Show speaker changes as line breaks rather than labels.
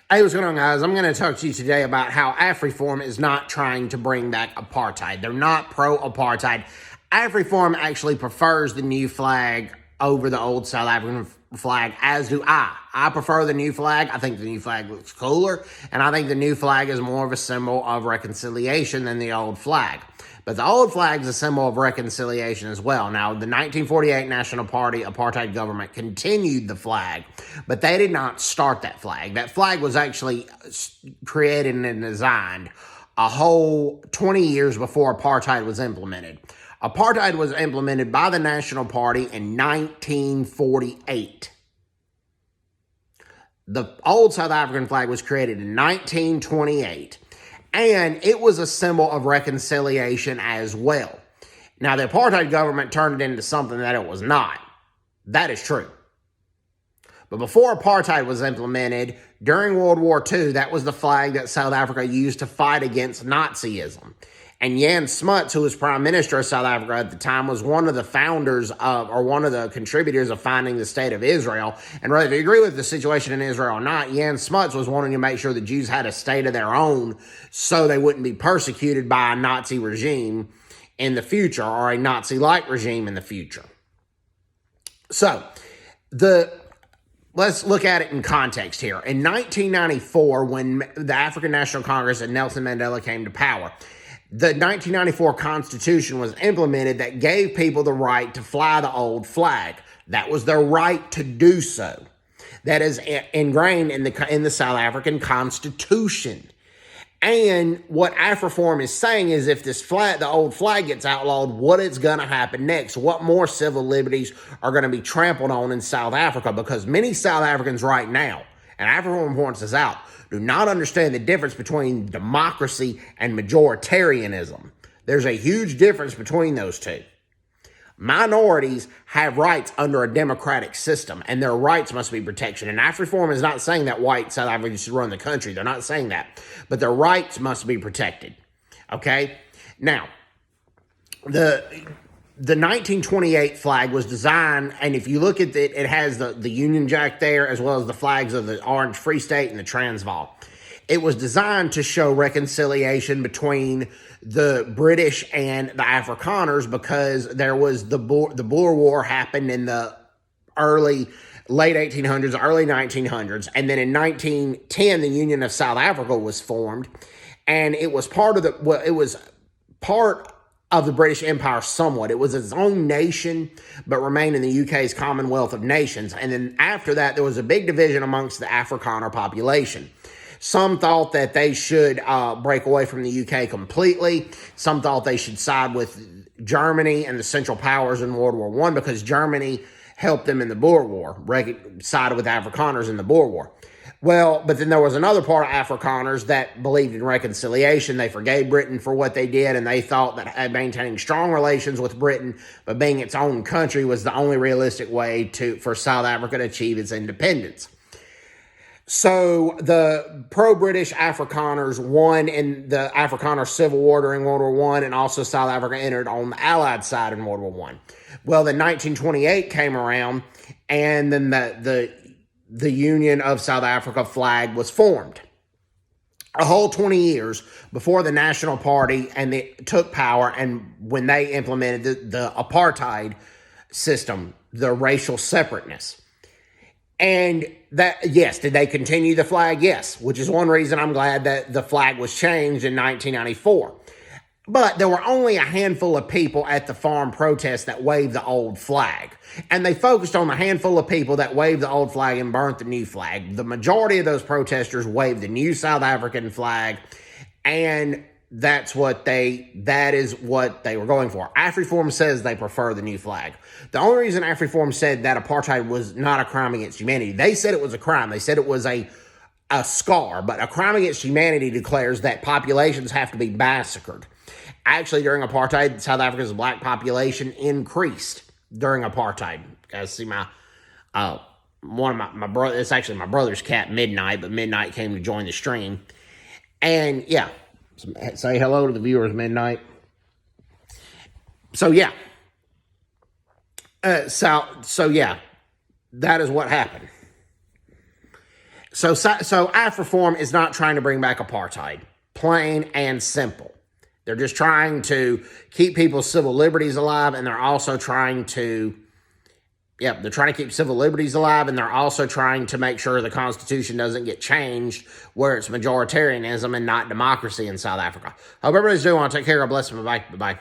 Hey, what's going on, guys? I'm going to talk to you today about how AfriForum is not trying to bring back apartheid. They're not pro-apartheid. AfriForum actually prefers the new flag over the old South African flag, as do I. I prefer the new flag. I think the new flag looks cooler, and I think the new flag is more of a symbol of reconciliation than the old flag. But the old flag is a symbol of reconciliation as well. Now, the 1948 National Party apartheid government continued the flag, but they did not start that flag. That flag was actually created and designed a whole 20 years before apartheid was implemented. Apartheid was implemented by the National Party in 1948. The old South African flag was created in 1928. And it was a symbol of reconciliation as well. Now, the apartheid government turned it into something that it was not. That is true. But before apartheid was implemented, during World War II, that was the flag that South Africa used to fight against Nazism. And Jan Smuts, who was Prime Minister of South Africa at the time, was one of the founders of, or one of the contributors of finding the State of Israel. And whether you agree with the situation in Israel or not, Jan Smuts was wanting to make sure the Jews had a state of their own so they wouldn't be persecuted by a Nazi regime in the future, or a Nazi-like regime in the future. So, let's look at it in context here. In 1994, when the African National Congress and Nelson Mandela came to power, the 1994 Constitution was implemented that gave people the right to fly the old flag. That was their right to do so. That is ingrained in the South African Constitution. And what AfriForum is saying is, if the old flag gets outlawed, what is going to happen next? What more civil liberties are going to be trampled on in South Africa? Because many South Africans right now, and AfriForum points this out, do not understand the difference between democracy and majoritarianism. There's a huge difference between those two. Minorities have rights under a democratic system, and their rights must be protected. And AfriForum is not saying that white South Africans should run the country. They're not saying that. But their rights must be protected. Okay? Now, the 1928 flag was designed, and if you look at it, it has the Union Jack there, as well as the flags of the Orange Free State and the Transvaal. It was designed to show reconciliation between the British and the Afrikaners, because there was the Boer War happened in the late 1800s, early 1900s, and then in 1910 the Union of South Africa was formed, and it was part of the British Empire somewhat. It was its own nation, but remained in the UK's Commonwealth of Nations. And then after that, there was a big division amongst the Afrikaner population. Some thought that they should break away from the UK completely. Some thought they should side with Germany and the Central Powers in World War I, because Germany helped them in the Boer War, sided with Afrikaners in the Boer War. Well, but then there was another part of Afrikaners that believed in reconciliation. They forgave Britain for what they did, and they thought that maintaining strong relations with Britain, but being its own country, was the only realistic way for South Africa to achieve its independence. So the pro-British Afrikaners won in the Afrikaner Civil War during World War I, and also South Africa entered on the Allied side in World War I. Well, then 1928 came around, and then the Union of South Africa flag was formed. A whole 20 years before the National Party took power, and when they implemented the apartheid system, the racial separateness. And that, yes, did they continue the flag? Yes, which is one reason I'm glad that the flag was changed in 1994. But there were only a handful of people at the farm protest that waved the old flag. And they focused on the handful of people that waved the old flag and burnt the new flag. The majority of those protesters waved the new South African flag, and that is what they were going for. AfriForum says they prefer the new flag. The only reason AfriForum said that apartheid was not a crime against humanity, they said it was a crime. They said it was a scar, but a crime against humanity declares that populations have to be massacred. Actually, during apartheid, South Africa's black population increased during apartheid. Guys, see my brother. It's actually my brother's cat, Midnight, but Midnight came to join the stream, and yeah, say hello to the viewers, Midnight. So yeah, so yeah, that is what happened. So AfriForum is not trying to bring back apartheid, plain and simple. They're just trying to keep people's civil liberties alive, and they're also trying to, they're trying to keep civil liberties alive, and they're also trying to make sure the Constitution doesn't get changed where it's majoritarianism and not democracy in South Africa. Hope everybody's doing well. Take care. God bless. Bye-bye. Bye-bye.